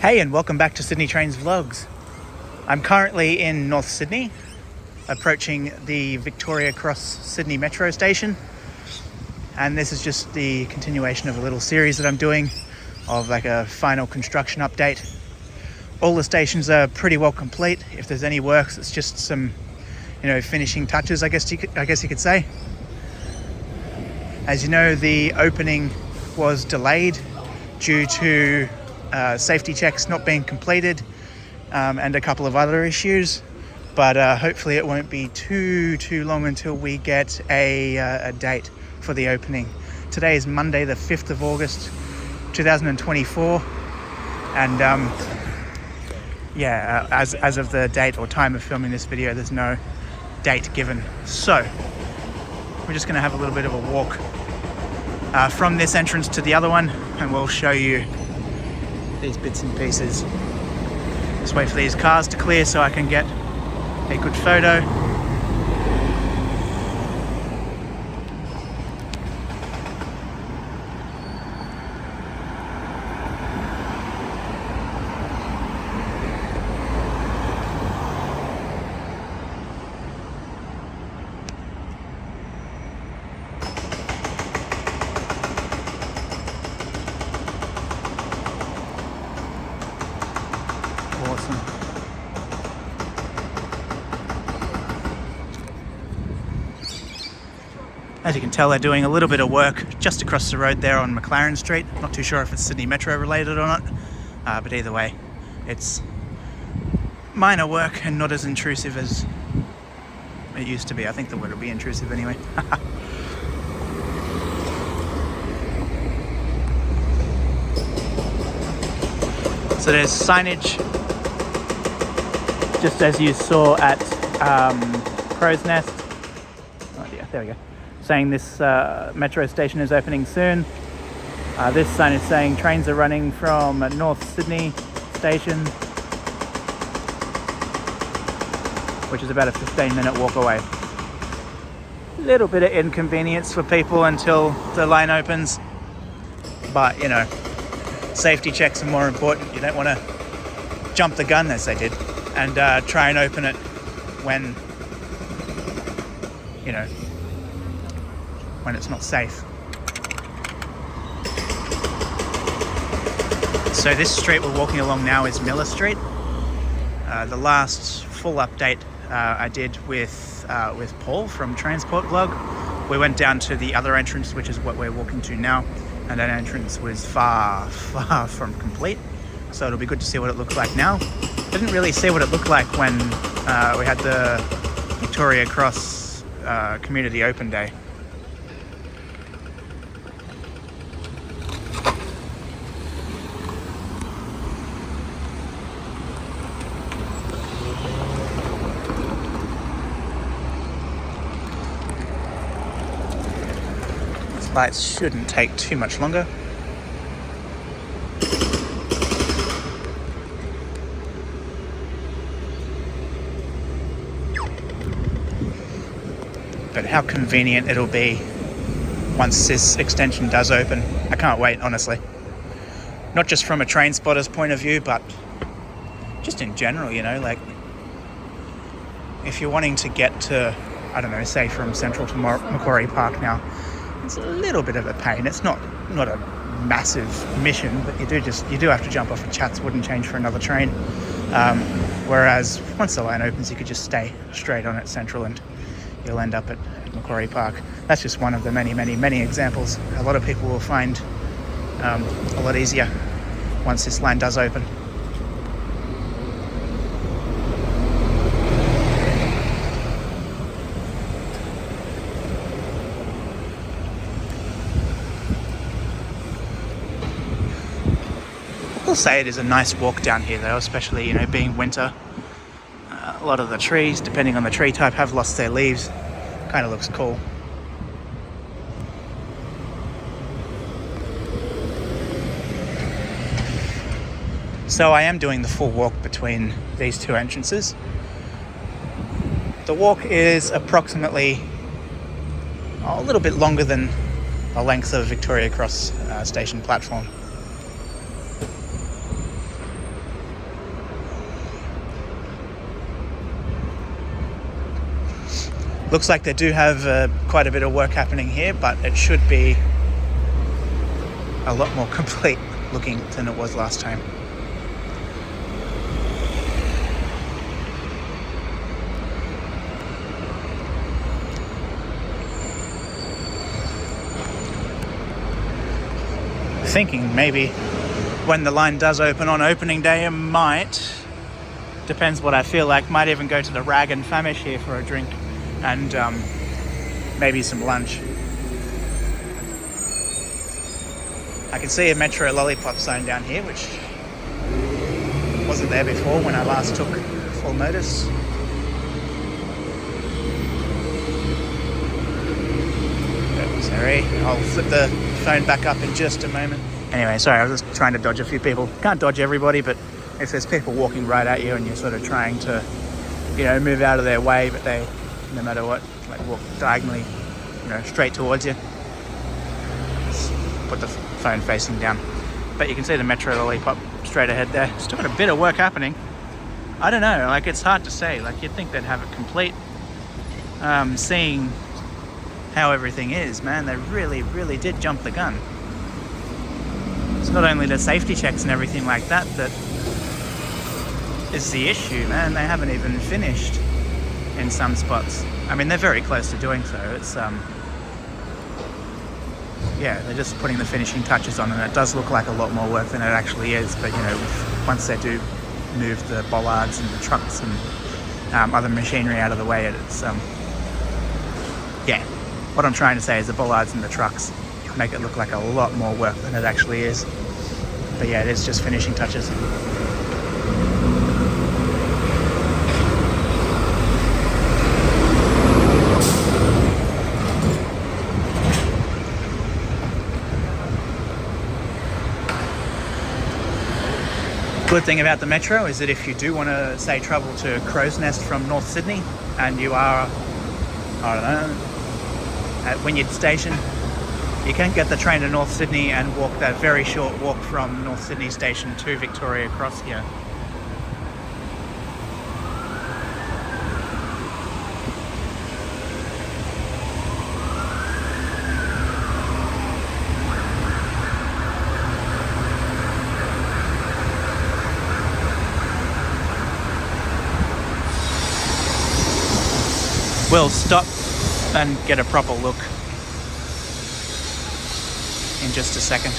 Hey, and welcome back to Sydney Trains Vlogs. I'm currently in North Sydney, approaching the Victoria Cross Sydney Metro station. And this is just the continuation of a little series that I'm doing of like a final construction update. All the stations are pretty well complete. If there's any works, it's just some, finishing touches, I guess you could say. As you know, the opening was delayed due to safety checks not being completed and a couple of other issues, but hopefully it won't be too long until we get a date for the opening. Today is Monday the 5th of August 2024, and as of the date or time of filming this video, there's no date given. So we're just going to have a little bit of a walk from this entrance to the other one, and we'll show you these bits and pieces. Just wait for these cars to clear so I can get a good photo. Awesome. As you can tell, they're doing a little bit of work just across the road there on McLaren Street. Not too sure if it's Sydney Metro related or not, but either way, it's minor work and not as intrusive as it used to be. I think the word would be intrusive anyway. So there's signage, just as you saw at Crow's Nest. Oh dear, there we go. Saying this metro station is opening soon. This sign is saying trains are running from North Sydney Station, which is about a 15-minute walk away. Little bit of inconvenience for people until the line opens, but safety checks are more important. You don't want to jump the gun as they did and try and open it when it's not safe. So this street we're walking along now is Miller Street. The last full update I did with Paul from Transport Vlog, we went down to the other entrance, which is what we're walking to now, and that entrance was far from complete. So it'll be good to see what it looks like now. Didn't really see what it looked like when we had the Victoria Cross Community Open Day. These lights shouldn't take too much longer. But how convenient it'll be once this extension does open. I can't wait, honestly. Not just from a train spotter's point of view, but just in general, like if you're wanting to get to, say from Central to Macquarie Park now, it's a little bit of a pain. It's not a massive mission, but you do have to jump off at Chatswood and change for another train. Whereas once the line opens, you could just stay straight on at Central and you'll end up at Macquarie Park. That's just one of the many examples. A lot of people will find a lot easier once this line does open. I'll say it is a nice walk down here though, especially being winter. A lot of the trees, depending on the tree type, have lost their leaves. Kind of looks cool. So I am doing the full walk between these two entrances. The walk is approximately a little bit longer than the length of Victoria Cross station platform. Looks like they do have quite a bit of work happening here, but it should be a lot more complete looking than it was last time. Thinking maybe when the line does open on opening day, it might, depends what I feel like, might even go to the Rag and Famish here for a drink and maybe some lunch. I can see a Metro Lollipop sign down here, which wasn't there before when I last took full notice. Sorry, I'll flip the phone back up in just a moment. Anyway, sorry, I was just trying to dodge a few people. Can't dodge everybody, but if there's people walking right at you and you're sort of trying to, you know, move out of their way, but they, no matter what, like walk diagonally, you know, straight towards you, just put the phone facing down. But you can see the Metro Lollipop straight ahead there. Still got a bit of work happening. I don't know, like it's hard to say. Like you'd think they'd have it complete. Seeing how everything is, man, they really did jump the gun. It's not only the safety checks and everything like that that is the issue, man. They haven't even finished in some spots. I mean, they're very close to doing so. It's yeah, they're just putting the finishing touches on, and it does look like a lot more work than it actually is. But you know, once they do move the bollards and the trucks and other machinery out of the way, it's yeah. What I'm trying to say is the bollards and the trucks make it look like a lot more work than it actually is. But yeah, it is just finishing touches. Good thing about the Metro is that if you do want to, say, travel to Crow's Nest from North Sydney and you are, I don't know, at Wynyard Station, you can get the train to North Sydney and walk that very short walk from North Sydney Station to Victoria Cross here. We'll stop and get a proper look in just a second.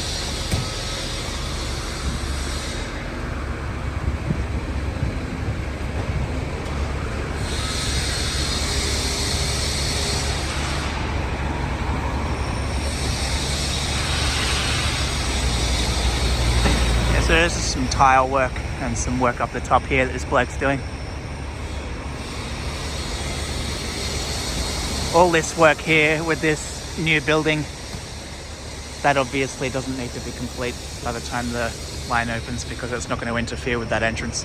Yeah, so there's some tile work and some work up the top here that this bloke's doing. All this work here with this new building, that obviously doesn't need to be complete by the time the line opens because it's not going to interfere with that entrance.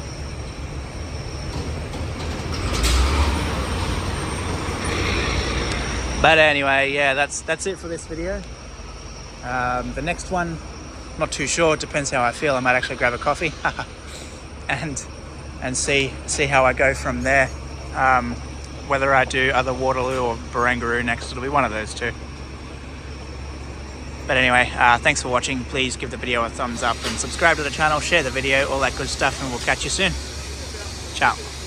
But anyway, yeah, that's it for this video. The next one, not too sure, it depends how I feel. I might actually grab a coffee and see how I go from there. Whether I do either Waterloo or Barangaroo next, it'll be one of those two. But anyway, thanks for watching. Please give the video a thumbs up and subscribe to the channel, share the video, all that good stuff, and we'll catch you soon. Ciao.